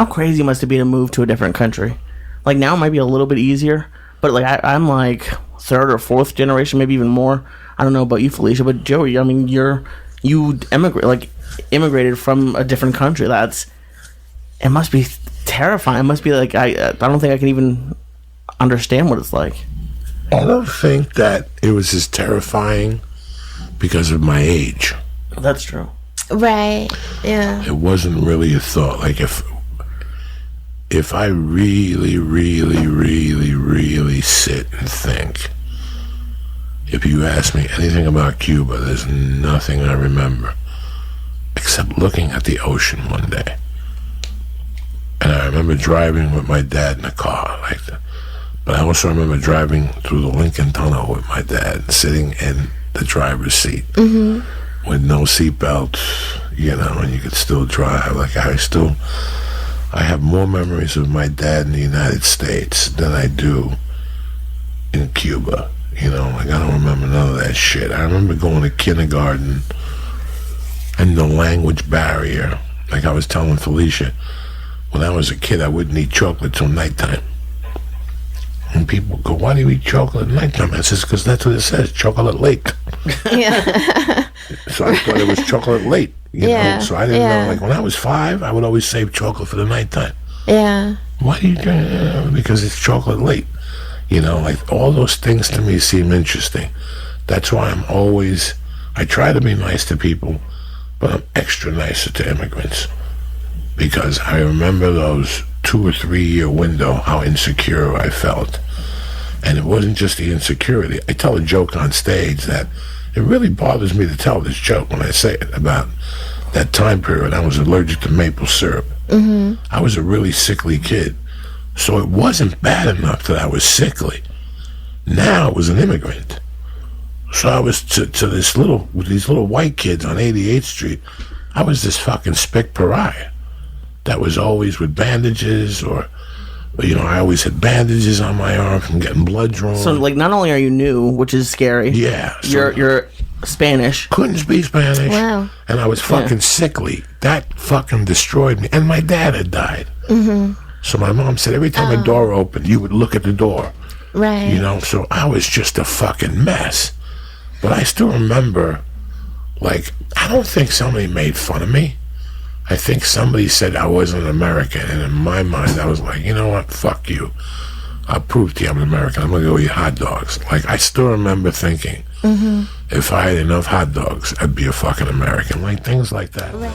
how crazy must it be to move to a different country? Like, now it might be a little bit easier, but like I'm like third or fourth generation, maybe even more. I don't know about you, Felicia, but Joey, I mean, you immigrated from a different country. It must be terrifying. It must be like I don't think I can even understand what it's like. I don't think that it was as terrifying because of my age. That's true. Right. Yeah. It wasn't really a thought. Like if I really, really, really, really sit and think, if you ask me anything about Cuba, there's nothing I remember except looking at the ocean one day. And I remember driving with my dad in a car like that. But I also remember driving through the Lincoln Tunnel with my dad, sitting in the driver's seat with no seatbelt, and you could still drive. Like I have more memories of my dad in the United States than I do in Cuba. Like I don't remember none of that shit. I remember going to kindergarten and the language barrier. Like I was telling Felicia, when I was a kid, I wouldn't eat chocolate till nighttime. And people go, why do you eat chocolate at nighttime? I says, because that's what it says, chocolate late. Yeah. So I thought it was chocolate late, know? So I didn't know. Like when I was 5, I would always save chocolate for the nighttime. Yeah. Why do you drink? Because it's chocolate late. Like all those things to me seem interesting. That's why I try to be nice to people, but I'm extra nicer to immigrants. Because I remember those 2 or 3 year window, how insecure I felt. And it wasn't just the insecurity. I tell a joke on stage that it really bothers me to tell this joke when I say it about that time period. I was allergic to maple syrup. I was a really sickly kid. So it wasn't bad enough that I was sickly. Now I was an immigrant. So I was to these little white kids on 88th Street. I was this fucking spick pariah that was always with bandages, or I always had bandages on my arm from getting blood drawn. So like, not only are you new, which is scary. Yeah. So you're Spanish. Couldn't speak Spanish. Wow. And I was fucking sickly. That fucking destroyed me. And my dad had died. So my mom said every time a door opened, you would look at the door. Right. So I was just a fucking mess. But I still remember, like, I don't think somebody made fun of me. I think somebody said I wasn't American, and in my mind, I was like, you know what, fuck you. I'll prove to you I'm an American. I'm going to go eat hot dogs. Like, I still remember thinking, if I had enough hot dogs, I'd be a fucking American. Like, things like that. Right.